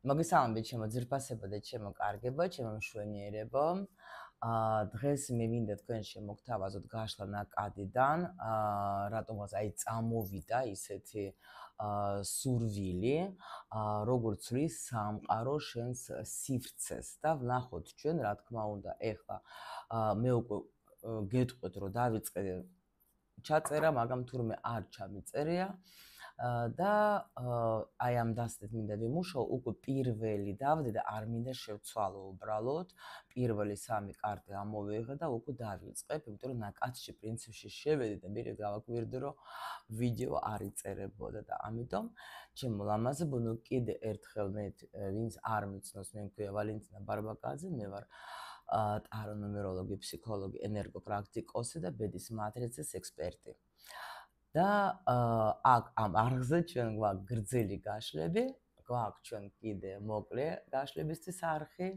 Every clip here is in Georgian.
მოგესალმებით ჩემო ძირფასებო და ჩემო კარგებო, ჩემო მშვენიერებო. დღეს მე მინდა თქვენ შემოგთავაზოთ გაშლა ნაკადიდან, რატომაც აი წამოვიდა ისეთი სურვილი, როგორც რის სამყარო შენს სივრცეს და ვნახოთ ჩვენ, რა თქმა უნდა, ეხლა მე უკვე გეტყვით, რომ დავიწყე ჩაწერა, მაგრამ თურმე არ ჩამიწერია. და აი ამ დასტეთ მინდა ვიმუშაო, უკვე პირველი დავდე და არ მინდა შევცვალო უბრალოდ. პირველი 3 კარტი ამოვიღე და უკვე დავიწყებ, იმიტომ რომ ნაკადში პრინციპში შევედი და მერე გავაკვირდე, რომ ვიდეო არ იწერებოდა და ამიტომ ჩემო ლამაზებო, ნუ კიდე ერთხელ მე ვინც არ მიცნობს, მე მქვია ვალენტინა ბარბაკაძე, მე ვარ ტარო ნუმეროლოგი, ფსიქოლოგი, ენერგოპრაქტიკოსი და ბედის მატრიცის ექსპერტი. და აქ ამ არხზე ჩვენ გვაქვს გრძელი გაშლები, გვაქვს ჩვენ კიდე მოკლე გაშლებისთვის არხი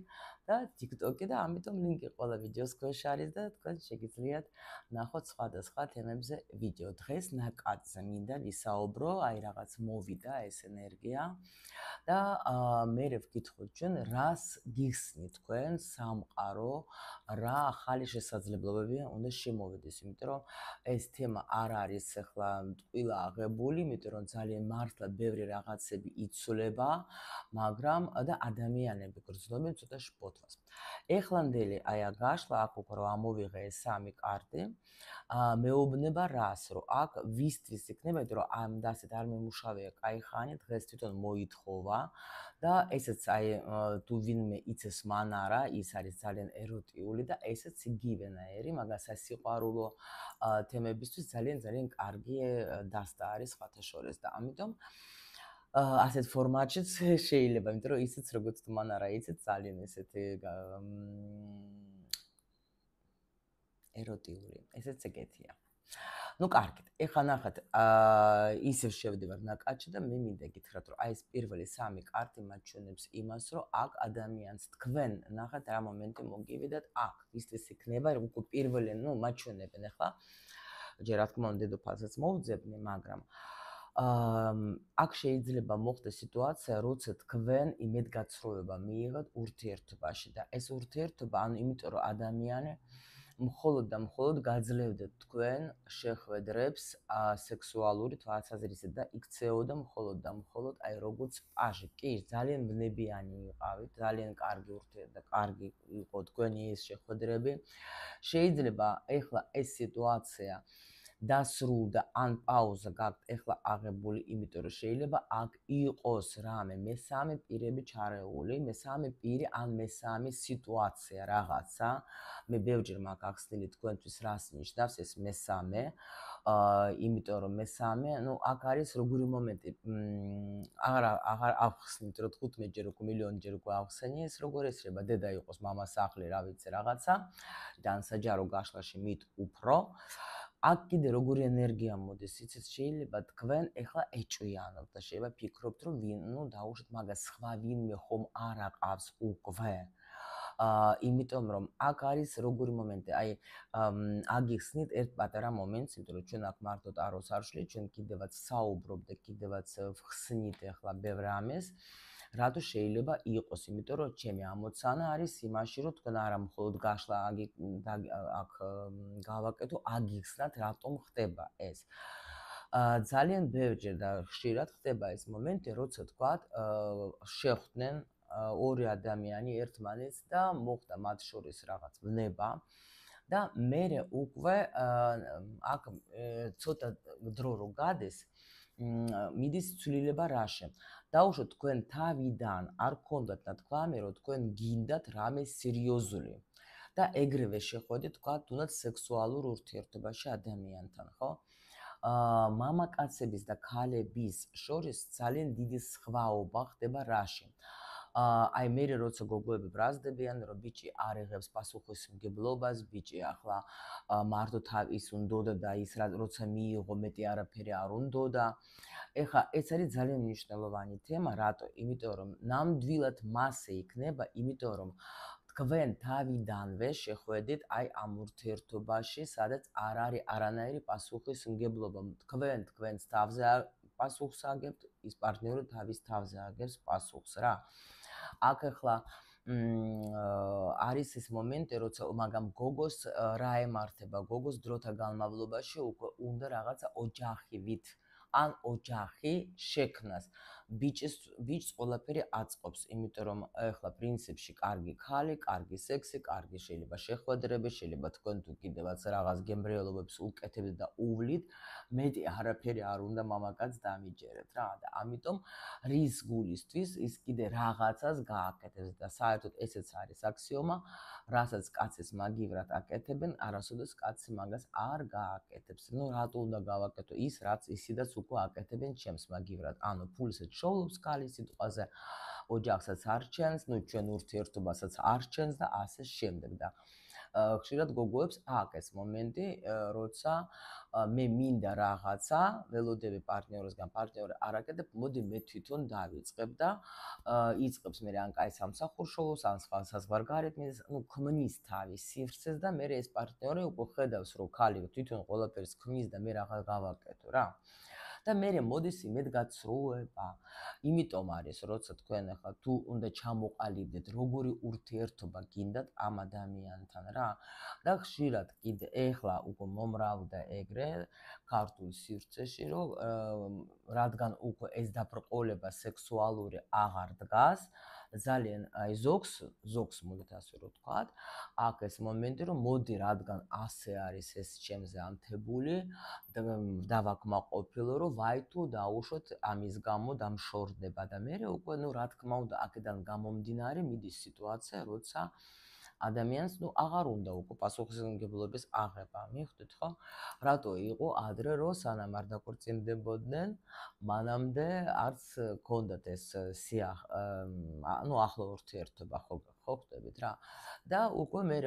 და TikTok-ი და ამიტომ ლინკი ყველა ვიდეოს ქვეშ არის და თქვენ შეგიძლიათ ნახოთ სხვადასხვა თემებზე ვიდეო. დღეს ნაკადზე მინდა ვისაუბრო, აი რაღაც მოვიდა ეს ენერგია და მე ვკითხოთ ჩვენ რას გიხსნით თქვენ სამყარო, რა ახალი შესაძლებლობები უნდა შემოვიდეს, იმიტომ რომ ეს თემა არ არის ახლა ტყუილა აღებული, იმიტომ რომ ძალიან მართლა ბევრი რაღაცები იცვლება, მაგრამ და ადამიანები გრძნობენ ცოტა შფოთვას. ეხლანდელი აი გაშლა აქ უკვე რომ ამოვიღე ეს 3 კარტი, მეუბნება რას, რომ აქ ვისთვის იქნება, იმიტომ რომ ამ დასეთ არ მემუშავეა კაი ხანი, დღეს თვითონ მოითხოვა და ესეც აი თუ ვინმე იცის მან არა, ის არის ძალიან ეროტიული და ესეც იგივენაერი, მაგას სიყვარულო თემებისთვის ძალიან კარგი დასტა არის სხვათა შორის და ამიტომ ასეთ ფორმატშიც შეიძლება, იმიტომ რომ ისიც როგორც თუ მან არა იცით, ძალიან ესეთი ეროტიული, ესეც ეგეთია. ნუ კარგით, ეხლა ნახეთ, ისევ შევდივარ ნაკადში და მე მინდა გითხრათ, რომ აი ეს პირველი 3 კარტი მაჩვენებს იმას, რომ აქ ადამიანს თქვენ ნახეთ რა მომენტი მოგივიდათ აქ, ვისთვის იქნება, რომ უკვე პირველი, ნუ მაჩვენებენ ეხლა. ჯერ რა თქმა უნდა დედოფალსაც მოვძებნი, მაგრამ აქ შეიძლება მოხდეს სიტუაცია, როცა თქვენ იმედგაცრუება მიიღოთ ურთიერთობაში და ეს ურთიერთობა, ანუ იმიტომ რომ ადამიანი მხოლოდ და მხოლოდ გაძლევდეთ თქვენ შეხვედრებს სექსუალური თვალსაზრისით და იქცეოდა მხოლოდ და მხოლოდ აი როგორც პაჟი. კი, ძალიან ბნებიანი იყავით, ძალიან კარგი ურთიერთობა და კარგი იყო თქვენი ეს შეხვედრები. შეიძლება ეხლა ეს სიტუაცია დასრულდა ან პაუზა გაქვთ ეხლა აღებული, იმიტომ რომ შეიძლება აქ იყოს რამე მესამე პირები ჩარეული, მესამე პირი ან მესამე სიტუაცია რაღაცა. მე ბევრჯერ მაქვს ახსნილი თქვენთვის რას ნიშნავს ეს მესამე, იმიტომ რომ მესამე, ნუ აქ არის როგორი მომენტი, აღარ ავხსნით, რომ 15 ჯერ უკვე მილიონჯერ უკვე ავხსენი, ეს როგორ ესრება, დედა იყოს, მამა სახლი, რა ვიცი რაღაცა, და ან საჯარო გაშლაში მით უფრო. აქ კიდე როგორი ენერგია მოდის, იცით, შეიძლება თქვენ ეხლა ეჭვიანობთ და შეიძლება ფიქრობთ, რომ ნუ დაუშვით, მაგას სხვა ვინმე ხომ არ აყავს უკვე. იმიტომ რომ აქ არის როგორი მომენტი, აი აგიხსნით ერთ პატარა მომენტს, იმიტომ რომ ჩვენ აქ მარტო ტაროს არ ვშლით, ჩვენ კიდევაც საუბრობთ და კიდევაც ვხსნით ეხლა ბევრ რამეს. რატო შეიძლება იყოს, იმიტომ რომ ჩემი ამოცანა არის იმაში, რომ თქვენ არა მხოლოდ გაშლა აქ გავაკეთო, აგიხსნათ რატომ ხდება ეს. ძალიან ბევრჯერ და ხშირად ხდება ეს მომენტი, როცა თქვათ შეხვდნენ ორი ადამიანი ერთმანეთს და მოხდა მათ შორის რაღაც ბნება და მერე უკვე აქ ცოტა დრო რო გადეს, მიდის ცვლილება რაში. დაუშვოთ თქვენ თავიდან არ გქონდათ ნათქვამი, რომ თქვენ გინდათ რამე სერიოზული და ეგრევე შეხვედით თქვათ თუნდაც სექსუალურ ურთიერთობაში ადამიანთან, ხო? მამაკაცების და ქალების შორის ძალიან დიდი სხვაობა ხდება რაში. აი მე როცა გოგოები ბრაზდებიან, რომ ბიჭი არ იღებს პასუხისმგებლობას, ბიჭი ახლა მარტო ის უნდოდა და ის როცა მიიღო მეტი არაფერი არ უნდოდა. ეხლა ეს არის ძალიან მნიშვნელოვანი თემა, რატო? იმიტომ რომ ნამდვილად მასე იქნება, იმიტომ რომ თქვენ თავიდანვე შეხვედით აი ამ ურთიერთობაში, სადაც არ არის არანაირი პასუხისმგებლობა. თქვენ თქვენს თავზე პასუხს აგებთ, ის პარტნიორი თავის თავზე აგებს პასუხს რა. აქ ახლა არის ეს მომენტი, როცა მაგამ გოგოს რა ემართება, გოგოს დროთა განმავლობაში უკვე უნდა რაღაცა ოჯახივით ან ოჯახი შექმნას. ბიჭს ყველაფერი აწყობს, იმიტომ რომ ახლა პრინციპში კარგი ქალი, კარგი სექსი, კარგი შეიძლება შეხვედრები, შეიძლება თქვენ თუ კიდევაც რაღაც გემრიელობებს უკეთებთ და უვლით, მეტი არაფერი არ უნდა მამაკაც დამიჯერეთ რა და ამიტომ რის გულისთვის ის კიდე რაღაცას გააკეთებს და საერთოდ ესეც არის აქსიომა, რასაც კაცის მაგივრად აკეთებენ, არასოდეს კაცი მაგას არ გააკეთებს. ნუ რატო უნდა გავაკეთო ის, რაც ისედაც უკვე აკეთებენ ჩემს მაგივრად. ანუ ფულსაც შოვლობს ქალის სიტყვაზე, ოჯახსაც არ ჩენს, ნუ ჩვენ ურთიერთობასაც არ ჩენს და ასე შემდეგ და ხშირად გოგოებს აქვს ეს მომენტი, როცა მე მინდა რაღაცა, ველოდები პარტნიორისგან, პარტნიორი არ აკეთებ, მოდი მე თვითონ დავიწყებ და იწყებს მე ან კაი სამსახურს შოვლოს, ან სხვა საზღვარგარეთ, ნუ ქმნის თავის სივრცეს და მე ეს პარტნიორი უკვე ხედავს, რომ ქალი თვითონ ყველაფერს ქმნის და მე რაღაც გავაკეთო რა. და მე მოდის იმედ გაცრუება. იმიტომ არის, როცა თქვენ ახლა თუ უნდა ჩამოყალიბდეთ, როგორი ურთიერთობა გინდათ ამ ადამიანთან რა. და ხშირად კიდე ეხლა უკვე მომრავლდა ეგრე ქართულ სივრცეში, რომ რადგან უკვე ეს დაბრკოლება სექსუალური აღარ დგას, ძალიან აი ზოგს მოდით ასე რომ ვთქვათ, აქ ეს მომენტი რომ მოდი რადგან ასე არის ეს ჩემზე ანთებული დავაკმაყოფილო რომ ვაი თუ დაუშვოთ ამის გამო დამშორდება და მე უკვე ნუ რა თქმა უნდა აქედან გამომდინარე მიდის სიტუაცია როცა ადამიანს ნუ აღარ უნდა უკვე პასუხისმგებლობის აღება მიხვდით ხო რატო იყო ადრე რომ სანამ არ დაკორწინდებოდნენ მანამდე არც გქონდათ ეს ნუ ახლო ურთიერთობა ხო ხვდებით რა და უკვე მე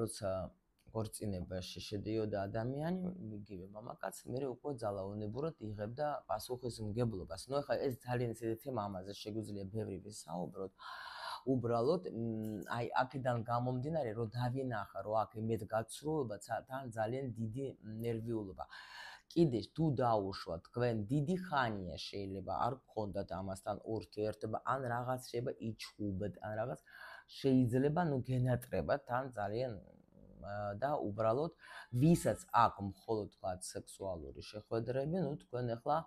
როცა ქორწინებაში შედიოდა ადამიანი, იგივე მამაკაც, მე უკვე ძალაუნებურად იღებდა პასუხისმგებლობას. ნუ ახლა ეს ძალიან ისეთი თემა ამაზე შეგვიძლია ბევრი ვისაუბროთ. უბრალოდ, აი აქედან გამომდინარე, რომ დავინახა, რომ აქ იმედ გაცრუება, თან ძალიან დიდი ნერვიულობა. კიდე თუ დაუშვათ, თქვენ დიდი ხანია შეიძლება არ გქონდათ ამასთან ურთიერთობა, ან რაღაც შეიძლება იჩხუბეთ, ან რაღაც შეიძლება ნუ გენატრებათ, თან ძალიან და უბრალოდ ვისაც აქვს მხოლოდ თქვათ სექსუალური შეხვედრები, ნუ თქვენ ახლა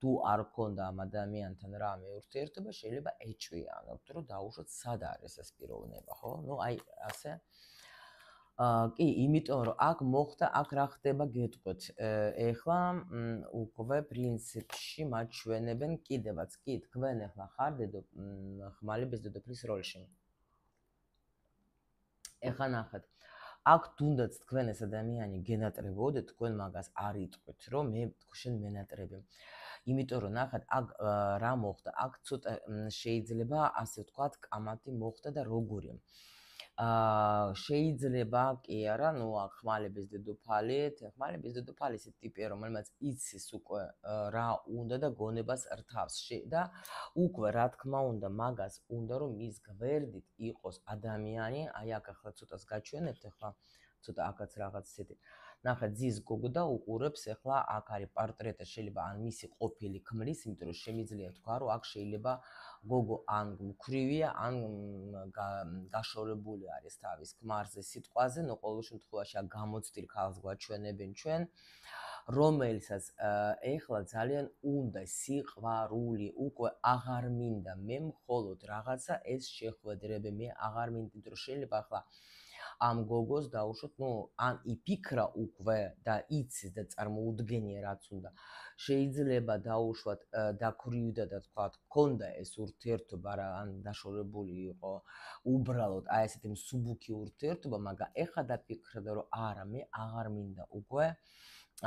თუ არ გქონდა ამ ადამიანთან რამე ურთიერთობა, შეიძლება ეჭვიანობთ, რომ დაუშვოთ სად არის ეს პიროვნება, ხო? ნუ აი ასე. კი, იმიტომ რომ აქ მოხდა, აქ რა ხდება გეტყვით. ეხლა უკვე პრინციპში მათ ჩვენებენ კიდევაც, კი, თქვენ ახლა ხარ ხმალების დედოფლის როლში. ეხლა ნახეთ აქ თუნდაც თქვენ ეს ადამიანი გენატრებოდეთ, თქვენ მაგას არ იტყვით, რომ მე შენ მენატრები. იმიტომ რომ ნახეთ, აქ რა მოხდა, აქ ცოტა შეიძლება ასე ვთქვათ, კამათი მოხდა და როგორი. შეიძლება კი არა, ნუ აქ ხმალების დედოფალი ისეთი ტიპია, რომელმაც იცის უკვე რა უნდა და გონებას რთავს და უკვე რა თქმა უნდა, მაგას უნდა რომ ის გვერდით იყოს ადამიანი, აი აქ ახლა ცოტას გაჩვენებთ, ახლა ცოტა აქაც რაღაც ისეთი. ნახეთ, ძის გოგო და უყურებს, ახლა აქ არის პორტრეტი, შეიძლება ან მისი ყოფილი ქმრის, იმიტომ რომ შემიძლია თქვა, რომ აქ შეიძლება გოგო ან მკვრივია, ან გაშორებული არის თავის ქმარზე სიტყვაზე, ნუ ყოველ შემთხვევაში აქ გამოცდილ ქალს გვაჩვენებენ ჩვენ, რომელსაც ეხლა ძალიან უნდა სიყვარული, უკვე აღარ მინდა მე მხოლოდ რაღაცა ეს შეხვედრები, მე აღარ მინდა, რომ შეიძლება ახლა ამ გოგოს დაუშვოთ, ნუ ან იფიქრა უკვე და იცის და წარმოუდგენია რაც უნდა. შეიძლება დაუშვათ დაქრიუდა და თქვა, გქონდა ეს ურთიერთობა რა, ან დაშორებული იყო უბრალოდ აი ესეთი მსუბუქი ურთიერთობა, მაგრამ ეხლა დაფიქრდა რომ არა, მე აღარ მინდა უკვე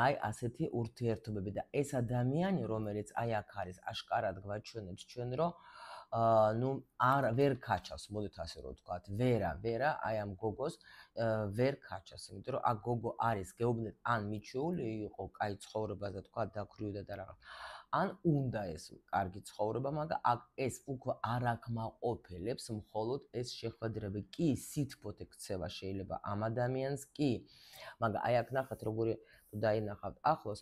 აი ასეთი ურთიერთობები და ეს ადამიანი, რომელიც აი აქ არის, აშკარად გვაჩვენებს ჩვენ რომ ნუ ვერ ქაჩავს, მოდით ასე რომ ვთქვათ, ვერა აი ამ გოგოს ვერ ქაჩავს, იმიტომ რომ აქ გოგო არის გეუბნეთ ან მიჩეული იყო კაი ცხოვრებას და თქვა დაქრიუდა და რაღაც. ან უნდა ეს კარგი ცხოვრება, მაგრამ აქ ეს უკვე არ აკმაყოფილებს მხოლოდ ეს შეხვედრები. კი, სითბოდ ექცევა შეიძლება ამ ადამიანს, კი, მაგრამ აი აქ ნახეთ როგორი დაინახავთ ახლოს,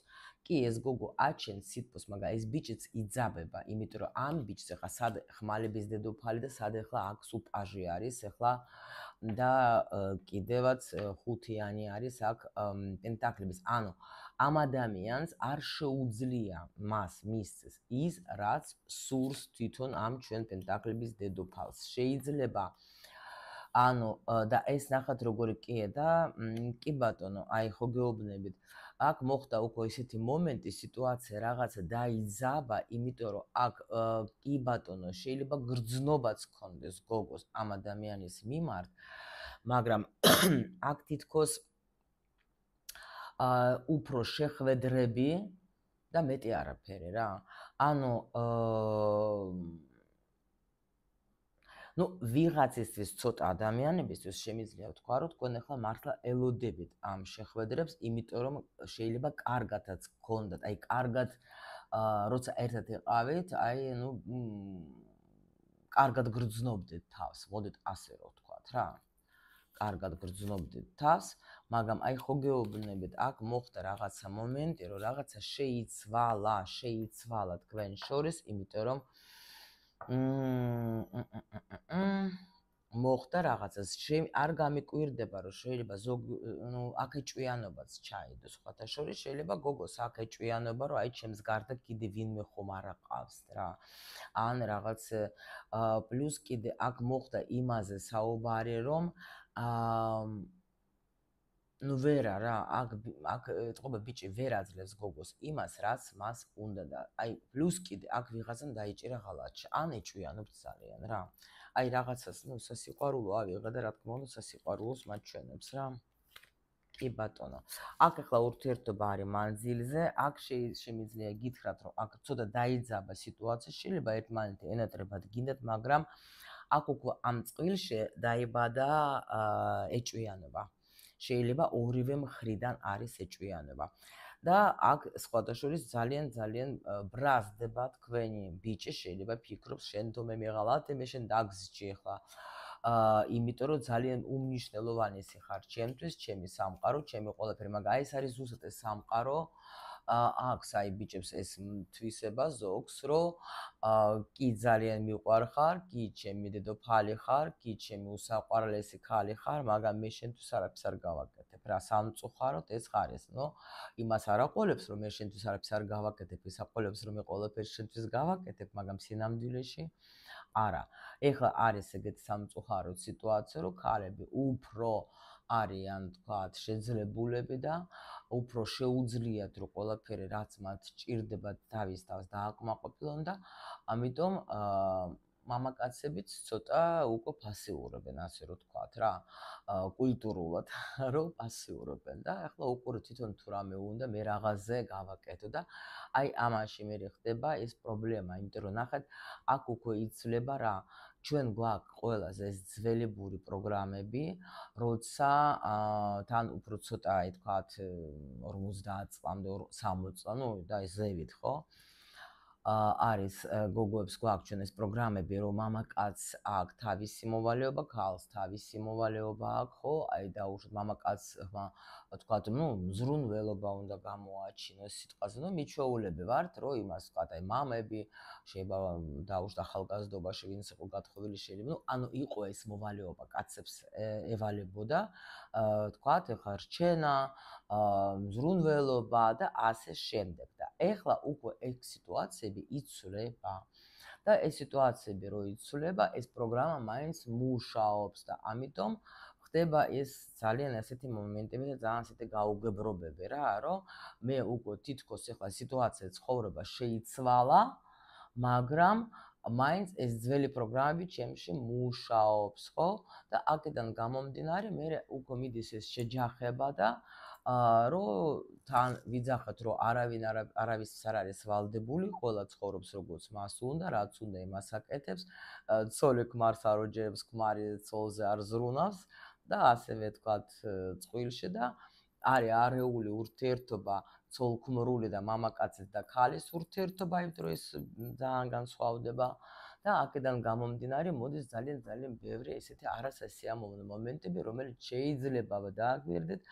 კი ეს გოგო აჩენს სითბოს, მაგრამ ეს ბიჭიც იძაბება, იმიტომ რომ ამ ბიჭს ახლა სად ხმალების დედოფალი და სად ახლა აქ სულ პაჟი არის, ახლა და კიდევაც ხუთიანი არის აქ პენტაკლების. ანუ ამ ადამიანს არ შეუძლია მას მისცეს ის, რაც სურს თვითონ ამ ჩვენ პენტაკლების დედოფალს. შეიძლება ანუ და ეს ნახათ როგორი კია და კი ბატონო, აი ხო გეუბნებით. აქ მოხდა უკვე ისეთი მომენტი, სიტუაცია რაღაცა დაიძაბა, იმიტომ რომ აქ კი ბატონო, შეიძლება გრძნობაც ქონდეს გოგოს ამ ადამიანის მიმართ, მაგრამ აქ თითქოს უფრო შეხვედრები და მეტი არაფერი რა. ანუ ну ვიღაცისთვის ცოტა ადამიანებისთვის შემიძლია ვთქვა რომ თქვენ ახლა მართლა ელოდებით ამ შეხვედრებს, იმიტომ რომ შეიძლება კარგადაც გქონდათ, აი კარგად როცა ერთად იყავით, აი ну კარგად გრძნობდეთ თავს, მოდით ასე რომ ვთქვათ რა. კარგად გრძნობდეთ თავს, მაგრამ აი ხო გეუბნებით, აქ მოხდა რაღაცა მომენტი, რომ რაღაცა შეიცვალა თქვენ შორის, იმიტომ რომ მოხდა რაღაცას, არ გამიკვირდება, რომ შეიძლება ну აქ ეჭვიანობაც ჩაიდოს, სხვათა შორის შეიძლება გოგოს აქ ეჭვიანობა, რომ აი ჩემს გარდა კიდე ვინმე ხომ არ აყავს რა. ან რაღაც პლუს კიდე აქ მოხდა იმაზე საუბარი, რომ ну ვერა რა, აქ ეთყობა ბიჭი ვერ აძლევს გოგოს იმას, რაც მას უნდა და აი პლუს კიდე აქ ვიღაცამ დაიჭირა ღალატში, ან ეჭვიანობს ძალიან რა. აი რაღაცას, ну სასიყვარულო ავიღა და რა თქმა უნდა სასიყვარულოს მაჩვენებს რა. კი ბატონო. აქ ახლა ურთიერთობა არის მანძილზე, აქ შემიძლია გითხრათ, რომ აქ ცოტა დაიძაბა სიტუაცია, შეიძლება ერთმანეთი ენატრებად გინდათ, მაგრამ აქ უკვე ამ წყვილში დაიბადა ეჭვიანობა. შეიძლება ორივე მხრიდან არის ეჭვიანობა. და აქ სხვათა შორის ძალიან ბრაზდება თქვენი ბიჭი, შეიძლება ფიქრობს შენ თუ მე მიღალატე, მე შენ დაგზჭი ახლა. იმიტომ რომ ძალიან უმნიშვნელოვანესი ხარ ჩემთვის, ჩემი სამყარო, ჩემი ყველაფერი, მაგრამ აი ეს არის ზუსტად ეს სამყარო. აქვს აი ბიჭებს ეს თვისება ზოგს, რომ კი ძალიან მიყვარხარ, კი ჩემი დედოფალი ხარ, კი ჩემი უსაყვარლესი ქალი ხარ, მაგრამ მე შენთვის არაფერს არ გავაკეთებ. რა სამწუხაროდ ეს ხარ ეს, ნო იმას არ აყოლებს, რომ მე შენთვის არაფერს არ გავაკეთებ, ის აყოლებს, რომ მე ყველაფერს შენთვის გავაკეთებ, მაგრამ სინამდვილეში არა. ეხლა არის ეგეთი სამწუხაროდ სიტუაცია, რომ ქალები უფრო არიან, თქვათ, შეძლებულები და უფრო შეუძლიათ, რომ ყველაფერი რაც მათ ჭირდებათ თავის თავს დააკმაყოფილონ და ამიტომ მამაკაცებიც ცოტა უკვე ფასიურობენ, ასე რომ თქვათ რა, კულტურულად, რომ ფასიურობენ და ახლა უყურე თვითონ თუ რამე უნდა მე რაღაცზე გავაკეთო და აი ამაში მე ხდება ეს პრობლემა, იმიტომ რომ ნახეთ, აქ უკვე იცვლება რა, ჩვენ გვაქვს ყველას ეს ძველებური პროგრამები, როცა თან უფრო ცოტა აი თქვათ 50 წლამდე 60 წლა, ну და ზევით, ხო? არის გოგოებს გვაქვს ჩვენ ეს პროგრამები, რომ მამაკაც აქვს თავისი მოვალეობა, ქალს თავისი მოვალეობა აქვს, ხო? აი დაუშვათ მამაკაცმა თქვათ, ну, ზრუნველობა უნდა გამოაჩინოს სიტყვაზე, ну, მიჩვეულები ვართ, რომ იმას თქვათ, აი მამები შეიძლება დაუშვათ ახალგაზრდობაში, ვინც იყო გათხოვილი შეიძლება, ну, ანუ იყო ეს მოვალეობა კაცებს ევალებოდა, თქვათ, ეხლა რჩენა, ზრუნველობა და ასე შემდეგ და ეხლა უკვე ეს სიტუაციები იცვლება და ეს სიტუაციები რო იცვლება, ეს პროგრამა მაინც მუშაობს და ამიტომ ხდება ეს ძალიან ასეთი მომენტები და ძალიან ასეთი გაუგებრობები რა, რომ მე უკვე თითქოს ეხლა სიტუაცია ცხოვრება შეიცვალა, მაგრამ მაინც ეს ძველი პროგრამები ჩემში მუშაობს, ხო? და აქედან გამომდინარე, მე უკვე მიდის ეს შეჯახება და რომ თან ვიძახოთ, რომ არავის არ არის ვალდებული, ყველა ცხოვრობს როგორც მას უნდა, რაც უნდა იმას აკეთებს, ცოლი ქმარს არ ოჯებს, ქმარი ცოლზე არ ზრუნავს და ასევე თქვათ წყვილში და არის არეული ურთიერთობა ცოლ-ქმრული და მამაკაცის და ქალის ურთიერთობა, იმიტომ რომ ეს ძალიან განსხვავდება. და აქედან გამომდინარე მოდის ძალიან ბევრი ესეთი არასასიამოვნო მომენტები, რომელიც შეიძლება დააგვირდეთ,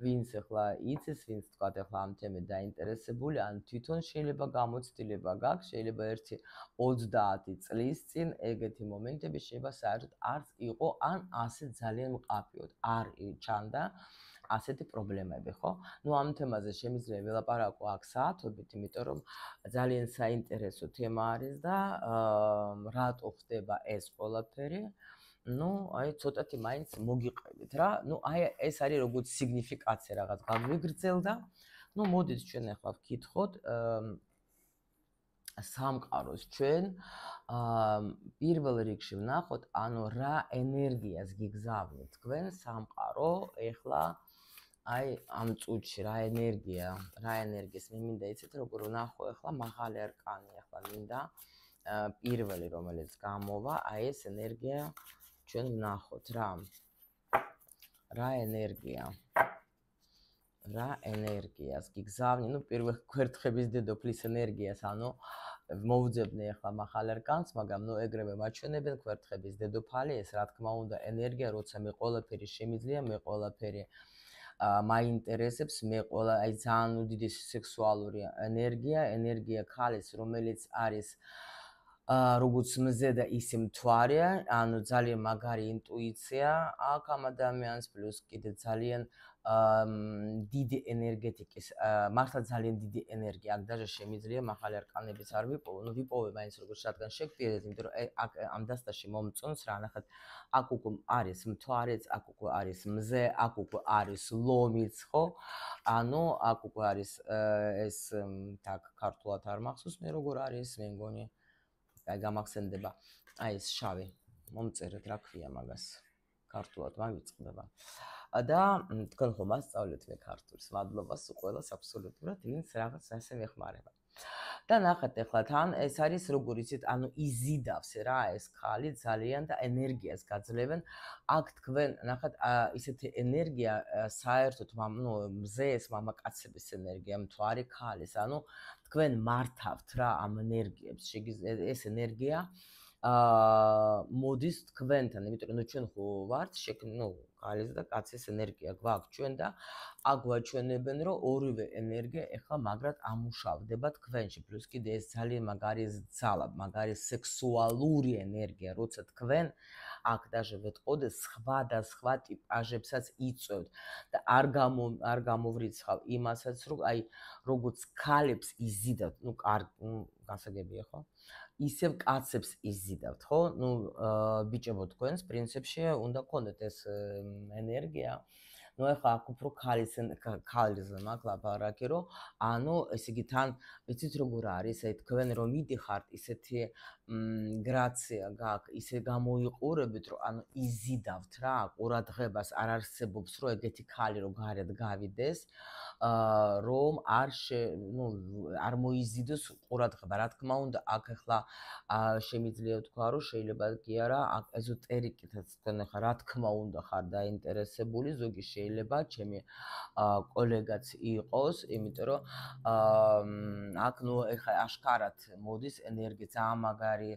ვინც ახლა იცის, ვინც თქვა ახლა ამ თემით დაინტერესებული, ან თვითონ შეიძლება გამოცდილება გაქვს, შეიძლება 20 წლის წინ ეგეთი მომენტები შეიძლება საერთოდ არც იყო, ან ასე ძალიან მყაფიოდ არ ჩანდა ასეთი პრობლემები, ხო? ნუ ამ თემაზე შემიძლია ველაპარაკო აქ საათობით, იმიტომ რომ ძალიან საინტერესო თემა არის და რატო ხდება ეს ყველაფერი? ნუ აი ცოტათი მაინც მოგიყევით რა. ნუ აი ეს არის როგორც სიგნიფიკაცია რაღაც გაგვიგრძელდა. ნუ მოდით ჩვენ ახლა ვკითხოთ სამყაროს ჩვენ პირველ რიგში ვნახოთ, ანუ რა ენერგიას გიგზავნით თქვენ სამყარო ახლა აი ამ წუთში რა ენერგიას მე მინდა იცით როგორ ვნახო ახლა მაღალი არკანი ახლა მინდა პირველი რომელიც გამოვა აი ეს ენერგია ჩვენ ვნახოთ რა ენერგიას გიგზავნი ნუ პირველ ქვერთხების დედოფლის ენერგიას ანუ მოვძებნე ახლა მაღალ არკანს მაგრამ ნუ ეგრევე მაჩვენებენ ქვერთხების დედოფალი ეს რა თქმა უნდა ენერგია როცა მე ყველაფერი შემიძლია მე ყველაფერი მაინტერესებს მე ყველა აი ძალიან უდიდესი სექსუალური ენერგია ქალის რომელიც არის როგორც მზე და ისე მთვარეა ანუ ძალიან მაგარი ინტუიცია აქვს ამ ადამიანს პლუს კიდე ძალიან დიდი ენერგეტიკის მართლა ძალიან დიდი ენერგია აქ даже შემიძლია მაღალი არკანებიც არ ვიპოვო ნუ ვიპოვე მაინც როგორც რადგან შეგპირდეთ იმიტომ რომ აქ ამ დასტაში მომწონს რა ნახეთ აქ უკვე არის მთვარეც აქ უკვე არის მზე აქ უკვე არის ლომიც ხო ანუ აქ უკვე არის ეს так ქართულად არ მახსოვს მე როგორ არის მე მგონი აი გამახსენდება აი ეს შავი მომწერეთ რა ქვია მაგას ქართულად მივიწყდება და თქვენ ხომ ასწავლეთ მე ქართულს მადლობა სულ ყველას აბსოლუტურად ვინც რაღაც ასე მეხმარება და ნახეთ ახლა თან ეს არის როგორ იცით ანუ იზიდავს რა ეს ხალი ძალიან და ენერგიას გაძლევენ აქ თქვენ ნახეთ ისეთი ენერგია საერთოდ ნუ მზეს მამაკაცების ენერგია მთვარე ქალის ანუ თქვენ მართავთ რა ამ ენერგიებს ეს ენერგია მოდის თქვენთან იმიტომ რომ ჩვენ ხო ვართ ნუ ქალის და კაცის ენერგია გვაქვს ჩვენ და აქ გვაჩვენებენ რომ ორივე ენერგია ეხლა მაგრად ამუშავდება თქვენში პლუს კიდე ეს ძალიან მაგარი ძალა მაგარი სექსუალური ენერგია როცა თქვენ აქ даже ვეთყოდე სხვა ტიპაჟებსაც იწვევთ და არ გამოვრიცხავ იმასაც რომ აი როგორც ქალებს იზიდავთ ნუ გასაგებია ხო ისევ კაცებს იზიდავთ ხო ნუ ბიჭებო თქვენს პრინციპში უნდა გქონდეთ ეს ენერგია ნუ ახლა აქ უფრო ქალიზე მაქვს ლაპარაკი რომ ანუ ესე იგი თან ვიცით როგორ არის აი თქვენ რომ მიდიხართ ისეთი გრაცია გაქვს ისე გამოიყურებით რომ ანუ იზიდავთ რა ყურადღებას არ არსებობს რომ ეგეთი ქალი რომ გარეთ გავიდეს რომ არ მოიზიდოს ყურადღება რა თქმა უნდა აქ ახლა შემიძლია ვთქვა რომ შეიძლება კი არა აქ ეზოტერიკითაც თქვენ ახლა რა თქმა უნდა ხარ დაინტერესებული ზოგი შეიძლება ჩემი კოლეგაც იყოს იმიტომ რომ აქ ნუ ახლა აშკარად მოდის ენერგია ძალიან მაგარი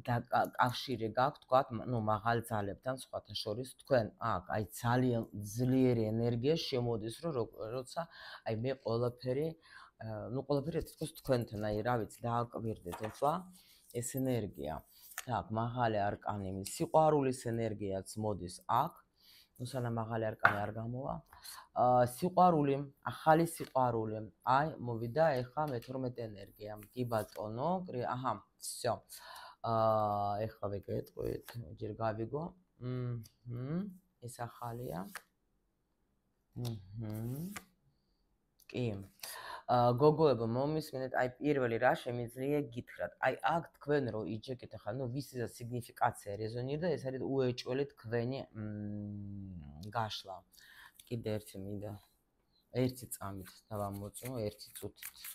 და კავშირი გაქვთ თქვა ნუ მაღალ ძალებთან სხვათა შორის თქვენ აქ აი ძალიან ძლიერი ენერგია შემოდის როცა აი მე ყველაფერი თითქოს თქვენთან აი რა ვიცი დააკვირდეთ ახლა ეს ენერგია так მაღალი არკანი სიყვარულის ენერგიაც მოდის აქ ნუ სანამ მაღალი არკანი არ გამოვა სიყვარული ახალი სიყვარული აი მოვიდა ახლა მე-12 ენერგია კი ბატონო აჰა всё ახლა ვიგეთყვით ჯერ გავიგო ეს ახალია კი გოგოებო მომისმენთ აი პირველი რა შემიძლია გითხრათ აი აქ თქვენ რო იჯეკეთ ახლა ნუ ვისისა სიგნიფიკაცია რეზონირდა ეს არის უეჭველი თქვენი გაშლა კიდე ერთი მინდა ერთი წამით დავამოწმო ერთი წუთით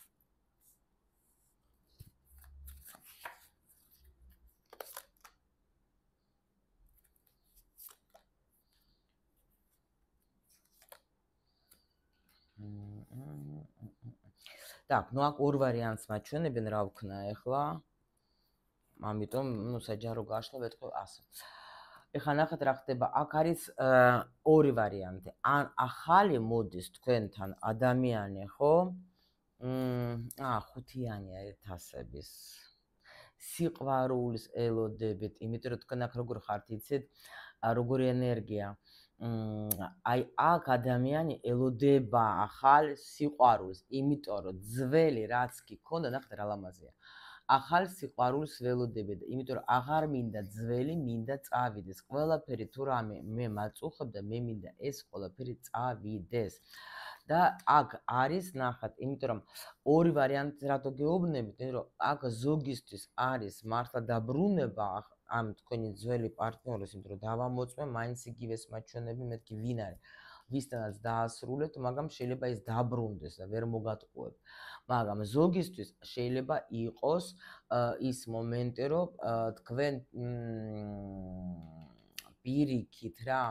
Так, ну აქ ორ ვარიანტს მაჩვენებენ, რა ვქნა ახლა. ამიტომ, ну, საჯარო გაშლა ვეთქვი ასე. ეხლა ნახეთ რა ხდება. აქ არის ორი ვარიანტი. ან ახალი მოდის თქვენთან ადამიანი, ხო? ხუთიანია ერთასების. სიყვარულის ელოდებით, იმიტომ რომ თქვენ აქ როგორ ხართ, იცით, როგორი ენერგია. აი აქ ადამიანი ელოდება ახალ სიყვარულს, იმიტომ რომ ძველი რაც კი ქონდა, ნახეთ რა ლამაზია. ახალ სიყვარულს ველოდებდა, იმიტომ რომ აღარ მინდა ძველი, მინდა წავიდეს. ყველაფერი თუ რამე მე მაწუხებდა, მე მინდა ეს ყველაფერი წავიდეს. და აქ არის ნახეთ, იმიტომ რომ ორი ვარიანტი რატო გეუბნებით, იმიტომ რომ აქ ზოგისთვის არის მართლა დაბრუნება ამ თქვენი ძველი პარტნიორის, იმიტომ რომ დავამოწმე მაინც იგივეს მაჩვენები, მეთქი ვინ არის, ვისთანაც დაასრულებთ, მაგრამ შეიძლება ის დაბრუნდეს და ვერ მოგატყუებთ. მაგრამ ზოგისთვის შეიძლება იყოს ის მომენტი, რომ თქვენ პირიქით რა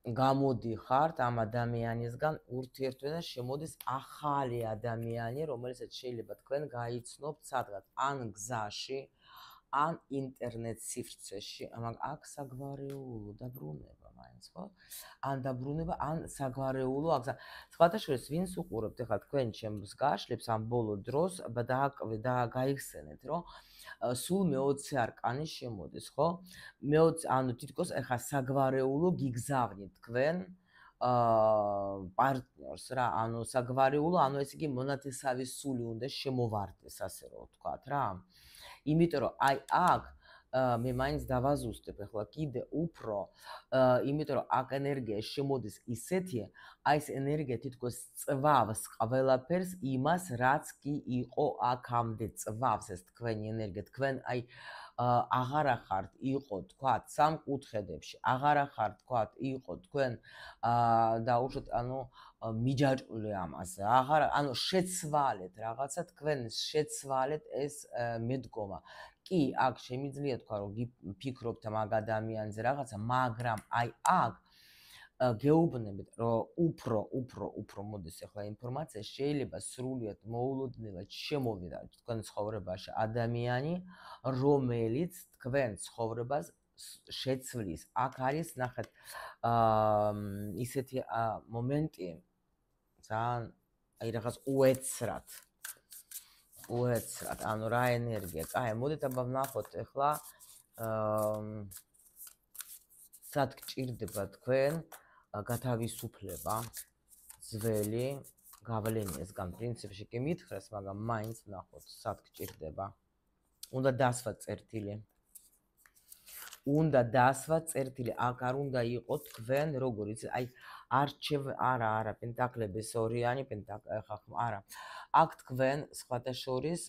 გამოდიხართ ამ ადამიანისგან ურთიერთობიდან შემოდის ახალი ადამიანი, რომელსაც შეიძლება თქვენ გაიცნობთ სადღაც ან გზაში, ან ინტერნეტ სივრცეში, მაგრამ აქ საგვარეულო დაბრუნება მაინც, ხო? ან დაბრუნება, ან საგვარეულო აქ. სხვათა შორის ვინც უყურებთ ახლა თქვენ ჩემს გაშლებს ამ ბოლო დროს და გაიხსენეთ, რომ სულ მე-20 არკანი შემოდის, ხო? მე-20, ანუ თითქოს ახლა საგვარეულო გიგზავნით თქვენ პარტნიორს რა, ანუ საგვარეულო, ანუ ეს იგი მონათესავი სული უნდა შემოვარდეს, ასე რომ ვთქვათ რა. იმიტომ რომ აი აქ მე მაინც დავაზუსტებ ახლა კიდე უფრო, იმიტომ რომ აქ ენერგია შემოდის ისეთი, აი ეს ენერგია თითქოს წვავს ყველაფერს იმას, რაც კი იყო აქამდე, წვავს ეს თქვენი ენერგია. თქვენ აი აღარა ხართ იყო თქვათ სამკუთხედებში, აღარა ხართ თქვათ იყო თქვენ დაუშვათ, ანუ მიჯაჭვული ამაზე, აღარა, ანუ შეცვალეთ რაღაცა, თქვენ შეცვალეთ ეს მედგომა. კი, აქ შემიძლია თქვა, რომ გიფიქრობთ მაგ ადამიანზე რაღაცა, მაგრამ აი აქ გეუბნებით, რომ უფრო მოდის ახლა ინფორმაცია, შეიძლება სრულიად მოულოდნელად შემოვიდა თქვენ ცხოვრებაში ადამიანი, რომელიც თქვენ ცხოვრებას შეცვლის. აქ არის ნახეთ ისეთი მომენტი, ძალიან აი რაღაც უეცრად, ანუ რა ენერგია. კაი, მოდით აბა ვნახოთ ახლა სად გჭირდება თქვენ გათავისუფლება ძველი გავლენისგან. პრინციპში კი მითხრეს, მაგრამ მაინც ვნახოთ სად გჭირდება. უნდა დასვათ წერტილი. უნდა დასვათ წერტილი. აქ არ უნდა იყოს თქვენ როგორიც აი არა, პენტაკლების ორიანი, არა. აქ თქვენ სხვათა შორის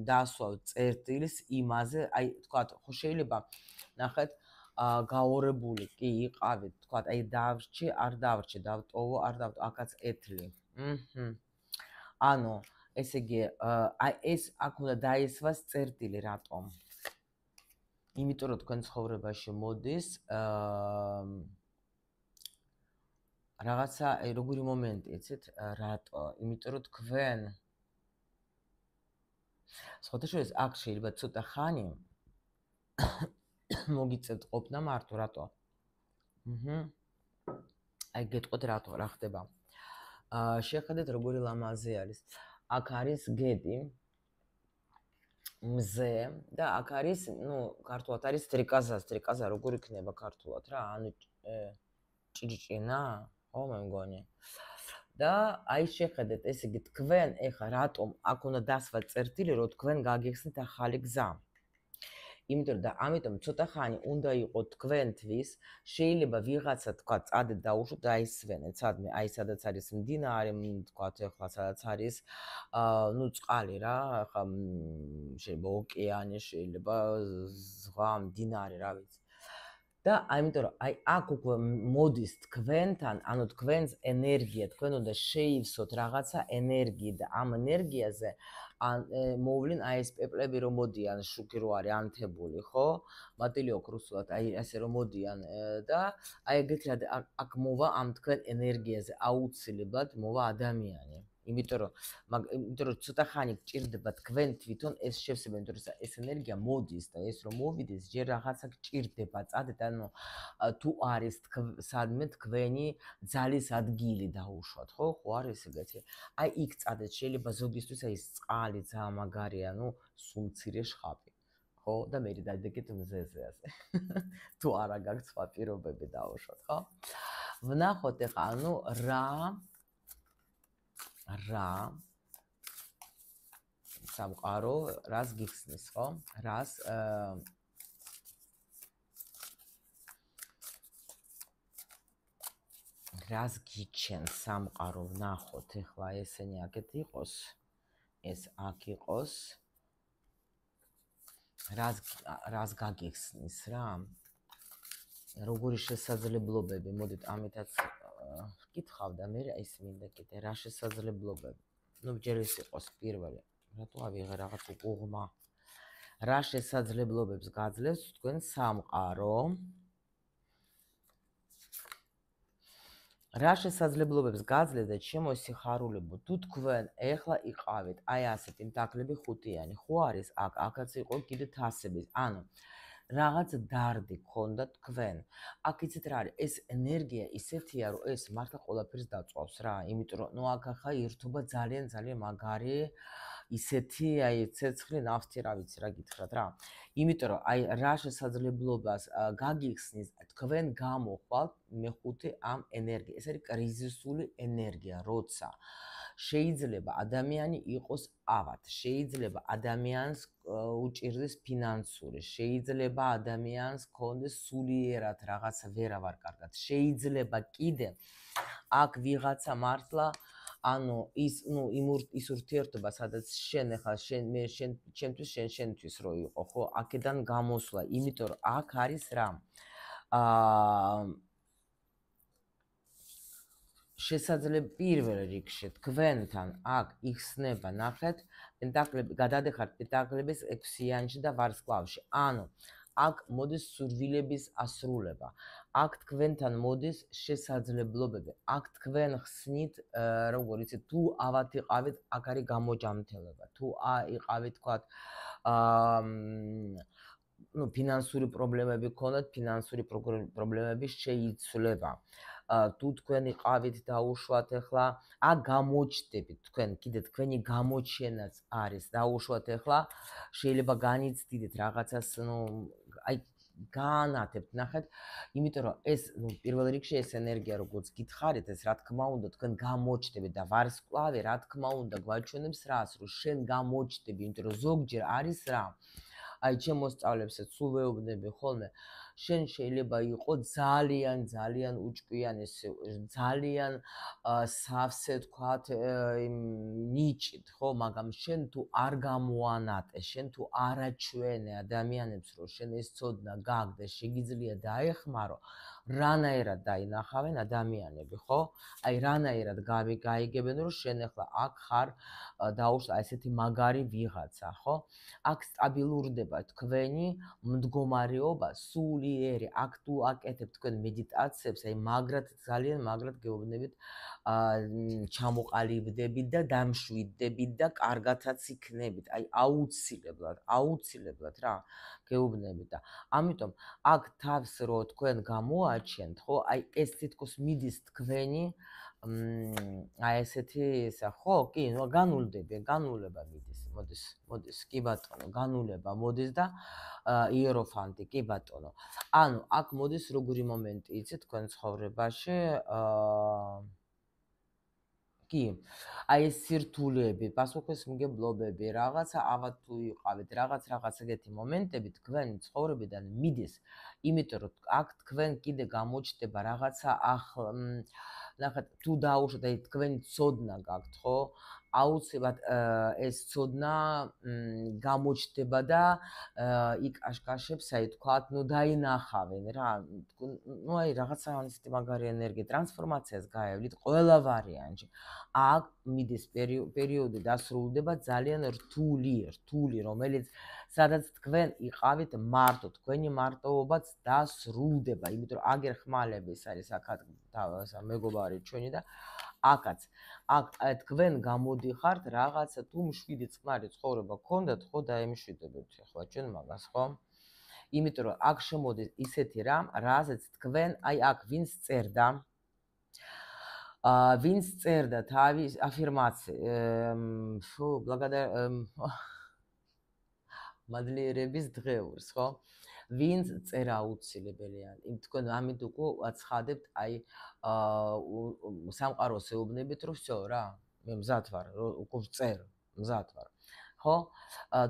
დასვავთ წერტილს იმაზე, აი თქვათ, ხო შეიძლება ნახეთ გაორებული კი იყავით, თქვათ, აი დავრჩი, არ დავრჩი, დავტოვო, არ დავტოვო, აქაც ეთლი. ანუ ესე იგი, აი ეს აქ უნდა დაისვას წერტილი, რატომ? იმიტომ რომ თქვენ ცხოვრებაში მოდის რაღაცა როგორი მომენტი, იცით, რატო? იმიტომ რომ თქვენ სხვათა შორის აქ შეიძლება ცოტა ხანი მოგიწევთ ყოფნა მარტო, რატო? აი გეტყვით რატო, რა ხდება? შეხედეთ როგორი ლამაზი არის. აქ არის გედი, მზე და აქ არის, ну, ქართულად არის სტრიკაზა, როგორ იქნება ქართულად რა? ანუ ჭიჭინა, ხო, მე მგონი. და აი შეხედეთ, ესე იგი თქვენ ეხა რატომ აქ უნდა დასვათ წერტილი, რომ თქვენ გაგიხსნით ახალი გზა. იმიტომ და ამიტომ ცოტა ხანი უნდა იყოს თქვენთვის, შეიძლება ვიღაცა თქვა წადეთ დაუშვოთ და აისვენეთ სადმე, აი სადაც არის მდინარე, თქვა ეხლა სადაც არის ну წყალი რა, ხა შეიძლება ოკეანე, შეიძლება ზღვა, მდინარე, რა ვიცი. და ამიტომ რომ აი აქ უკვე მოდის თქვენთან, ანუ თქვენს ენერგია, თქვენ უნდა შეივსოთ რაღაცა ენერგია და ამ ენერგიაზე მოვლენ აი ეს პეპლები რომ მოდიან, შუქი რო არის ანთებული, ხო? მატილი აქვს რუსულად, აი ასე რომ მოდიან და აი ეგეთი აქ მოვა ამ თქვენ ენერგიაზე აუცილებლად მოვა ადამიანი. იმიტომ რომ ცოტა ხანი გჭირდება თქვენ თვითონ ეს შევსება, იმიტომ რომ ეს ენერგია მოდის და ეს რომ მოვიდეს, ჯერ რაღაცა გჭირდება წადეთ, ანუ თუ არის სადმე თქვენი ძალის ადგილი დაუშვათ, ხო არის ეგეთი? აი იქ წადეთ, შეიძლება ზოგისთვის აი წყალი ძალიან მაგარია, ну, სუმცირე შხაპი. ხო და მე დაიდგეთ მზეზე ასე. თუ არა გაქვს სხვა პირობები დაუშვათ, ხო? ვნახოთ ახლა, ანუ რა სამყარო, რას გიხსნის, ხო? რას გიჩენს სამყარო, ვნახოთ ახლა ესენი აქეთ იყოს, ეს აქ იყოს. რას გაგიხსნის რა? როგორი შესაძლებლობები, მოდით ამითაც ვკითხავ და მე ის მინდა კიდე რა შესაძლებლობები. ну ჯერ ის იყოს პირველი. რატო ავიღე რაღაც უღმა? რა შესაძლებლობებს გაძლევს თქვენ სამყარო? რა შესაძლებლობებს გაძლევს და ჩემო სიხარულებო, თუ თქვენ ეხლა იყავით, აი ასეთი მტაკლები ხუთიანი, ხო არის აქ, აქაც იყო კიდე თასების, ანუ რაღაც დარდი გქონდა თქვენ. აქ იცით რა არის, ეს ენერგია ისეთია, რომ ეს მართლა ყველაფერს დაწვავს რა, იმიტომ რომ აქ ახლა ერთობა ძალიან მაგარი, ისეთი აი ცეცხლი ნავთი რა ვიცი რა გითხრათ რა. იმიტომ რომ აი რა შესაძლებლობას გაგიხსნის, თქვენ გამოხვალთ მეხუთე ამ ენერგია. ეს არის კრიზისული ენერგია, როცა შეიძლება ადამიანი იყოს ავად, შეიძლება ადამიანს უჭირდეს ფინანსური, შეიძლება ადამიანს ქონდეს სულიერად რაღაცა ვერავარ კარგად, შეიძლება კიდე აქ ვიღაცა მართლა ანუ ის ურთიერთობა, სადაც შენ ახლა მე ჩემთვის შენთვის რო იყო, ხო, აქედან გამოსვლა, იმიტომ რომ აქ არის რა? შესაძლებელი პირველ რიგში თქვენთან აქ იხსნება, ნახეთ, პენტაკლები, გადადეხართ პენტაკლების 6-იანში და ვარსკვლავში. ანუ აქ მოდის სურვილების ასრულება. აქ თქვენთან მოდის შესაძლებლობები. აქ თქვენ ხსნით, როგორ იცით, თუ ავად იყავით, აქ არის გამოჯამთელება. თუ იყავით, თქვათ, ფინანსური პრობლემები გქონდათ, ფინანსური პრობლემები შეიცვლება. თუ თქვენ იყავით დაუშვათ ახლა, აქ გამოჩდებით თქვენ, კიდე თქვენი გამოჩენაც არის დაუშვათ ახლა, შეიძლება განიცდიდეთ რაღაცას, აი გაანათებთ, ნახეთ, იმიტომ რომ ეს, პირველ რიგში ეს ენერგია როგორც გითხარით, ეს რა თქმა უნდა თქვენ გამოჩდებით და ვარსკვლავი რა თქმა უნდა გვაჩვენებს რას, რომ შენ გამოჩდები, იმიტომ რომ ზოგჯერ არის რა, აი ჩემ მოსწავლეებსაც სულ ვეუბნები ხოლმე, შენ შეიძლება იყო ძალიან უჭკვიანი, ძალიან სავსე თქვათ ნიჭით, ხო, მაგრამ შენ თუ არ გამოანატე, შენ თუ არ აჩვენე ადამიანებს, რომ შენ ეს ცოდნა გაქვს და შეგიძლია დაეხმარო, რანაირად დაინახავენ ადამიანები, ხო? აი რანაირად გაიგებენ, რომ შენ ახლა აქ ხარ დაუშვა ესეთი მაგარი ვიღაცა, ხო? აქ სტაბილურდება თქვენი მდგომარეობა სულიერი. აქ თუ აკეთებთ თქვენ მედიტაციებს, აი ძალიან მაგრად გეუბნებით, ჩამოყალიბდებით და დამშვიდდებით და კარგათაც იქნებით. აი აუცილებლად რა გეუბნებით და ამიტომ აქ თავს რო თქვენ გამოაჩენთ, ხო, აი ეს თითქოს მიდის თქვენი აი ესეთი ისა, ხო, კი, განულება მიდის, მოდის, კი ბატონო, განულება მოდის და იეროფანტი, კი ბატონო. ანუ აქ მოდის როგორი მომენტი იცით თქვენ ცხოვრებაში, კი, აი ეს სირთულეები, პასუხისმგებლობები, რაღაცა ავად თუ იყავით, რაღაც ეგეთი მომენტები თქვენი ცხოვრებიდან მიდის, იმიტომ რომ აქ თქვენ კიდე გამოჩნდება რაღაცა ნახეთ, თუ დაუშვათ, აი თქვენი ცოდნა გაქვთ, ხო? აუცილებლად ეს ცოდნა გამოჩნდება და იქ აშკაშებს, აი თქვათ, დაინახავენ რა, აი რაღაცა ისეთი მაგარი ენერგია, ტრანსფორმაციას გაევლით ყველა ვარიანტში. აქ მიდის პერიოდი დასრულდება ძალიან რთული, რომელიც სადაც თქვენ იყავით მარტო, თქვენი მარტოობაც დასრულდება, იმიტომ რომ აგერ ხმალების არის აქ მეგობარი ჩვენი და აქაც თქვენ გამოდიხართ რაღაცა თუ მშვიდი წყნარი ცხოვრება გქონდათ, ხო დაემშვიდებებთ ახლა ჩვენ მაგას, ხო? იმიტომ რომ აქ შემოდის ისეთი რამ, რაზეც თქვენ აი აქ ვინც წერდა თავის аффирмации, მადლიერების დღეურს, ხო? ვინც წერა აუცილებელია. თქვენ ამით უკვე აცხადებთ აი სამყაროს ეუბნებით, რომ всё რა, მე მზად ვარ, უკვე ვწერ, მზად ვარ. ხო?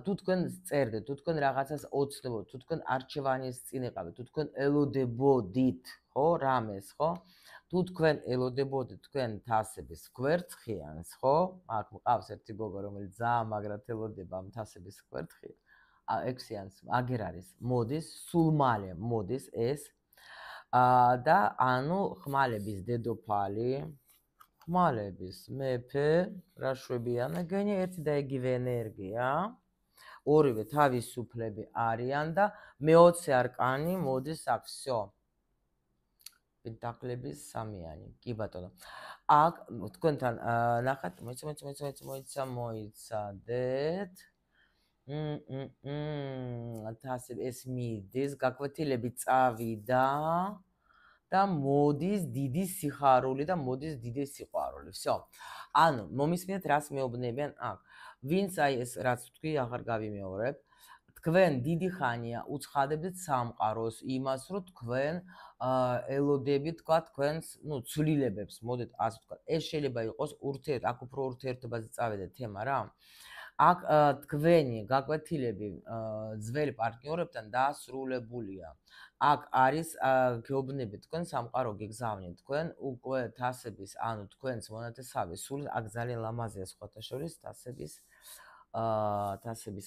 თუ თქვენ წერდეთ, თუ თქვენ რაღაცას ოცნებობთ, თუ თქვენ არჩევანის წინ იყავით, თუ თქვენ ელოდებოდით, ხო, რამეს, ხო? თუ თქვენ ელოდებოდით თქვენ თასების გვერდხიანს, ხო? აქ მყავს ერთი გოგო, რომელიც ძალიან მაგრად ელოდება ამ თასების გვერდხიანს. ექსიანს აგერ არის, მოდის, სულ მალე მოდის ეს და ანუ ხმალების დედოფალი, ხმალების მეფე, რა შვებიანა გენია, ერთი და იგივე ენერგია, ორივე თავისუფლები არიან და მე-20 არკანი მოდის აქ, всё. პენტაკლების სამიანი, კი ბატონო. აქ თქვენთან ნახეთ, მოიცადეთ. ეს მიდის, გაკვეთილები წავიდა და მოდის დიდი სიხარული და მოდის დიდი სიყვარული. всё. ანუ მომისმინეთ რას მეუბნებიან აქ. ვინც აი ეს რაც თქვი აღარ გავიმეორებ. თქვენ დიდი ხანია უცხადებთ სამყაროს იმას, რომ თქვენ ელოდებით თქვა თქვენს, ცვლილებებს, მოდით ასე ვთქვა. ეს შეიძლება იყოს აქ უფრო ურთიერთობაზე წავედა თემა რა. აქ თქვენი გაკვეთილები ძველი პარტნიორებთან დაასრულებულია. აქ არის გეუბნებით თქვენ სამყარო გეგზავნით თქვენ უკვე თასების, ანუ თქვენს მონათესავეს სულ აქ ძალიან ლამაზია სხვათა შორის თასების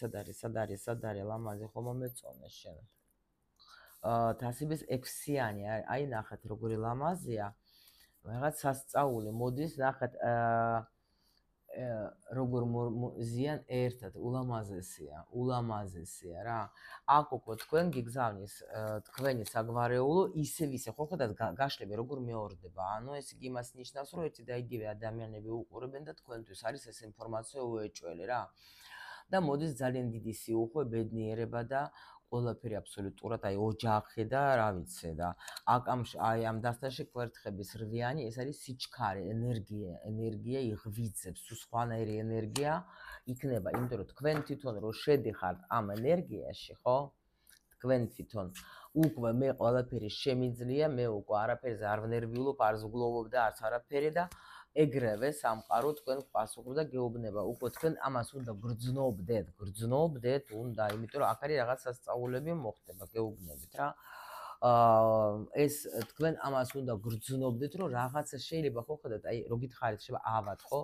სად არის ლამაზი ხომ მომეწონე შენ. თასების 6-იანი, აი ნახეთ როგორი ლამაზია. რაღაც სასწაული მოდის, ნახეთ როგორ ზიან ერთად, ულამაზესია რა. აქ უკვე თქვენ გიგზავნის თქვენი საგვარეულო ისე ხო ხედავთ გაშლები როგორ მეორდება. ანუ ეს იგი იმას ნიშნავს, რომ ერთი და იგივე ადამიანები უყურებენ და თქვენთვის არის ეს ინფორმაცია უეჭველი რა. და მოდის ძალიან დიდი სიუხვე, ბედნიერება და ყველაფერი აბსოლუტურად აი ოჯახი და რა ვიცი და აი ამ დასტაში კვერთხების რვიანი ეს არის სიჩქარე, ენერგია იღვიძებს, სხვანაირი ენერგია იქნება, იმიტომ რომ თქვენ თვითონ რო შედიხართ ამ ენერგიაში, ხო? თქვენ თვითონ უკვე მე ყველაფერი შემიძლია, მე უკვე არაფერზე არ ვნერვიულობ, არ ზგლოვობ და არც არაფერი და ეგრევე სამყარო თქვენ პასუხობს და გეუბნება. უკვე თქვენ ამას უნდა გრძნობდეთ უნდა, იმიტომ რომ აქ არის რაღაც სასწაულები მოხდება, გეუბნებით რა. ეს თქვენ ამას უნდა გრძნობდეთ, რომ რაღაცა შეიძლება ხო ხედავთ, აი რო გითხარით, შეიძლება ავად, ხო?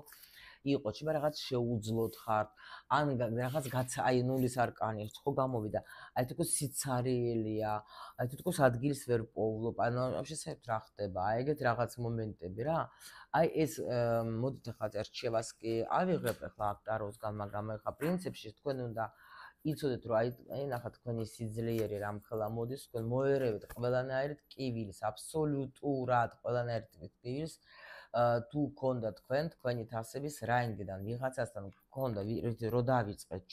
იყო, შეიძლება რაღაც შეუძლოთ ხართ, ან რაღაც აი ნულის არკანი ხო გამოვიდა. აი თქო სიცარიელია, აი თქო ადგილს ვერ პოვლობ, ანუ შეესაბამებით რა ხდება, აი ეგეთ რაღაც მომენტები რა. აი ეს მოდით ახლა არჩევას კი ავიღებ ახლა აქ ტაროსგან, მაგრამ ახლა პრინციპში თქვენ უნდა იცოდეთ რომ აი ნახა თქვენი სიძლიერე რამხელა მოდის, თქვენ მოერევით ყველანაირად კივილს, აბსოლუტურად ყველანაირად კივილს. თუ გქონდა თქვენი თასების რაინდიდან ვიღაცასთან გქონდა რო დავიწყეთ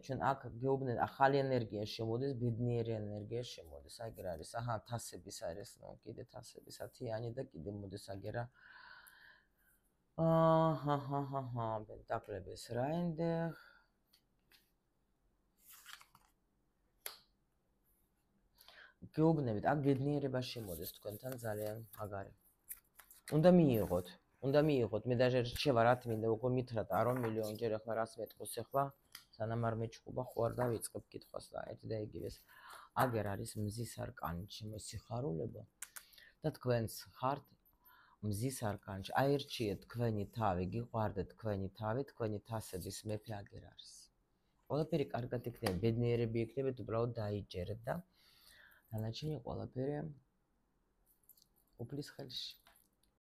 ჩვენ აქ გეუბნეთ ახალი ენერგია შემოდის, ბედნიერი ენერგია შემოდის. აგერ არის, თასების არის, კიდე თასების 10-იანი და კიდე მოდის აგერა. პენტაკლების რაინდე. გეუბნებით, აქ ბედნიერება შემოდის თქვენთან ძალიან მაგარი. უნდა მიიღოთ, მე დაჟე რჩევა რა თმინდა, უკვე მითხრათ არო მილიონჯერ ახლა რას მეტყვის ახლა, სანამ არ მეჩხუბა ხო არ დავიწყებ კითხვას და ერთი და იგივეს. აგერ არის მზის არკანი, ჩემო სიხარულება და თქვენს ხართ მზის არკანში. აერჩიეთ თქვენი თავი, გიყვარდეთ თქვენი თავი, თქვენი თასების მეფე აგერ არის. ყველაფერი კარგად იქნება, ბედნიერები იქნებით, უბრალოდ დაიჯერეთ და დანარჩენი ყველაფერი უფლის ხელში.